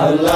Allah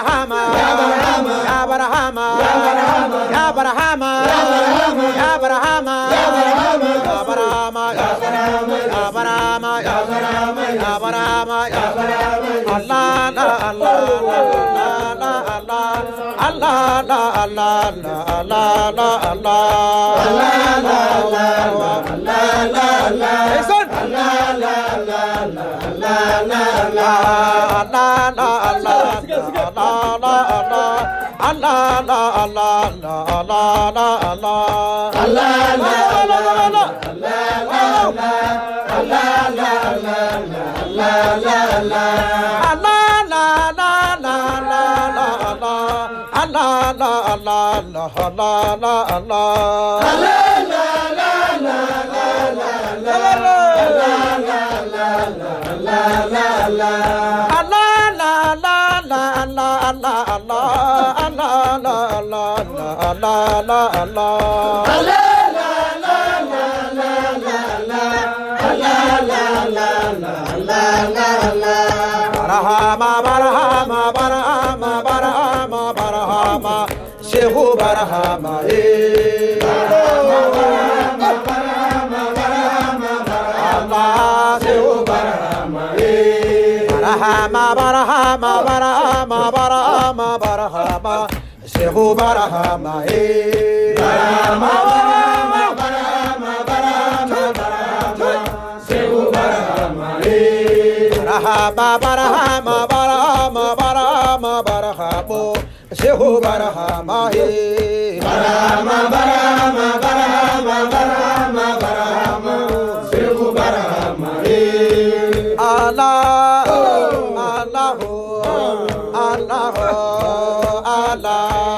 Barahama, Ya Barahama, Ya Barahama, Ya Barahama, Ya Barahama, Ya Barahama, Ya Barahama, Ya Barahama, Ya Barahama, Ya Barahama, Ya Barahama, Ya Barahama, Allah, Allah, Allah, Allah, Allah, Shehu Barahama, Allah, Shehu Barahama, Barahama, Barahama, Barahama, Barahama, Barahama, Shehu Barahama, Barahama, Barahama, Barahama, Barahama, Shehu Barahama, Barahama, Barahama, Barahama, Barahama, Barahama, Shehu Barahama, Barahama, Barahama, Barahama, Barahama, Barahama, Shehu Barahama, Allah, Allah, Allah, Allah,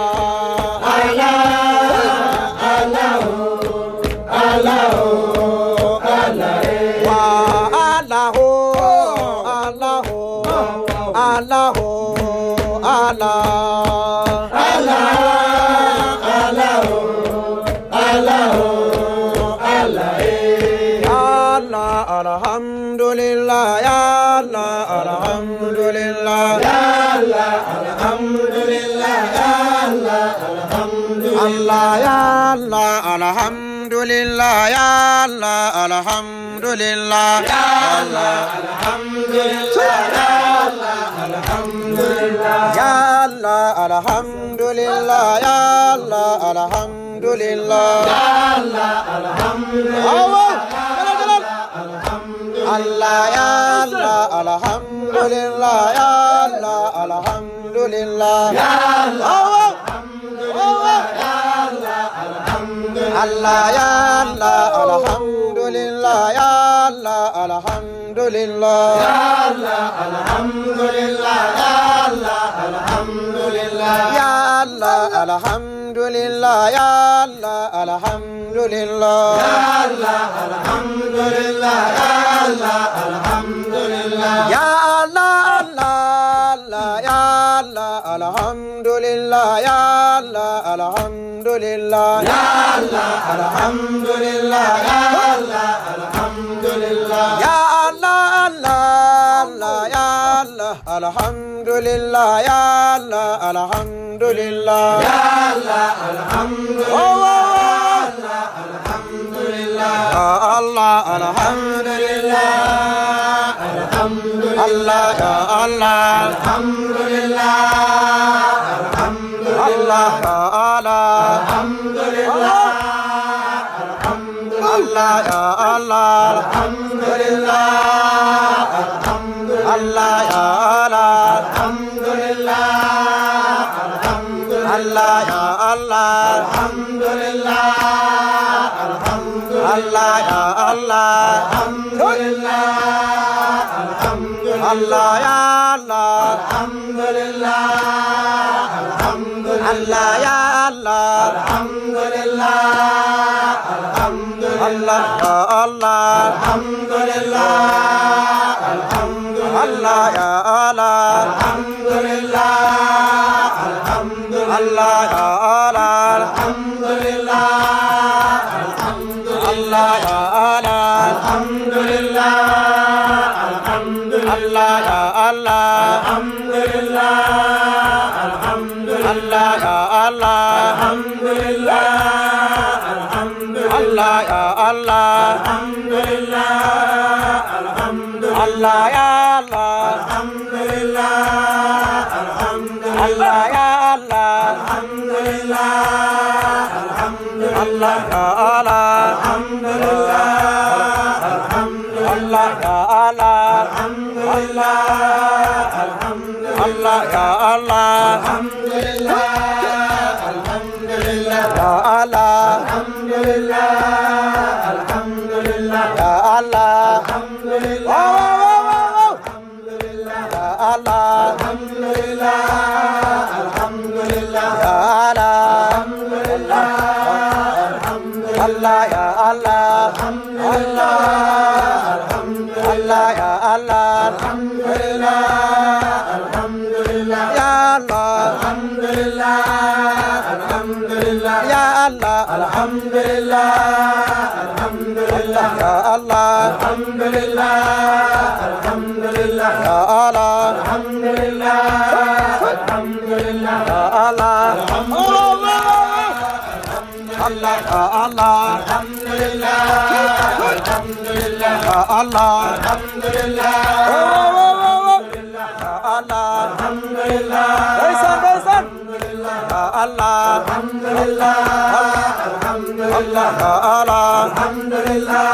Alhamdulillah, ya Allah, alhamdulillah, ya Allah, alhamdulillah, ya Allah, alhamdulillah, ya Allah, alhamdulillah, ya Allah, alhamdulillah, ya Allah, alhamdulillah, ya Allah, alhamdulillah, ya Allah, alhamdulillah, ya Allah, alhamdulillah, ya Allah, alhamdulillah. Allah ya Allah, alhamdulillah ya Allah, alhamdulillah ya Allah, Allah ya Allah, alhamdulillah ya Allah, alhamdulillah ya Allah, alhamdulillah ya Allah, alhamdulillah ya Allah, alhamdulillah ya Allah, alhamdulillah ya Allah, alhamdulillah ya Allah, alhamdulillah ya Allah, Allah ya Allah, alhamdulillah ya Allah, alhamdulillah ya Allah, alhamdulillah ya Allah, alhamdulillah ya Allah, Allah Allah, alhamdulillah, ya Allah, alhamdulillah, ya Allah, alhamdulillah, ya Allah, alhamdulillah, alhamdulillah, Allah, ya Allah, alhamdulillah, alhamdulillah, ya Allah, alhamdulillah, Allah, ya Allah, alhamdulillah, Allah, ya Allah, alhamdulillah, Allah, ya Allah, alhamdulillah, Allah, ya Allah, alhamdulillah, Allah, ya Allah, alhamdulillah, Allah, ya Allah, alhamdulillah, Allah, ya Allah, alhamdulillah, Allah, ya Allah, alhamdulillah, Allah, ya Allah, alhamdulillah, Allah, ya Allah, alhamdulillah, Allah, ya Allah, alhamdulillah, Allah, ya Allah, alhamdulillah, Allah, ya Allah, alhamdulillah, Allah, ya Allah, alhamdulillah, Allah, ya Allah, alhamdulillah, Allah, ya Allah, alhamdulillah, Allah, ya Allah, alhamdulillah, Allah, ya Allah, alhamdulillah, ya Allah, alhamdulillah, alhamdulillah, ya Allah, alhamdulillah, ya Allah, alhamdulillah, alhamdulillah, ya Allah, alhamdulillah, Allah, ya Allah, alhamdulillah, Allah, ya Allah, alhamdulillah, alhamdulillah, ya Allah, alhamdulillah, alhamdulillah, ya Allah, alhamdulillah, alhamdulillah, ya Allah, alhamdulillah, alhamdulillah, ya Allah, alhamdulillah, alhamdulillah, ya Allah, alhamdulillah, Allah, ya Allah, alhamdulillah, alhamdulillah, ya Allah, alhamdulillah, ya Allah, alhamdulillah, besan, ya Allah, alhamdulillah, alhamdulillah, ya Allah, alhamdulillah,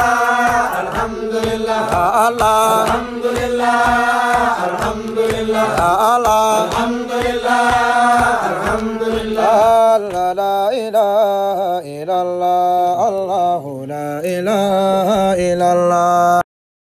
alhamdulillah, ya Allah, alhamdulillah, alhamdulillah, ya Allah, alhamdulillah, alhamdulillah, la ilaha illallah, Allah, la ilaha illallah.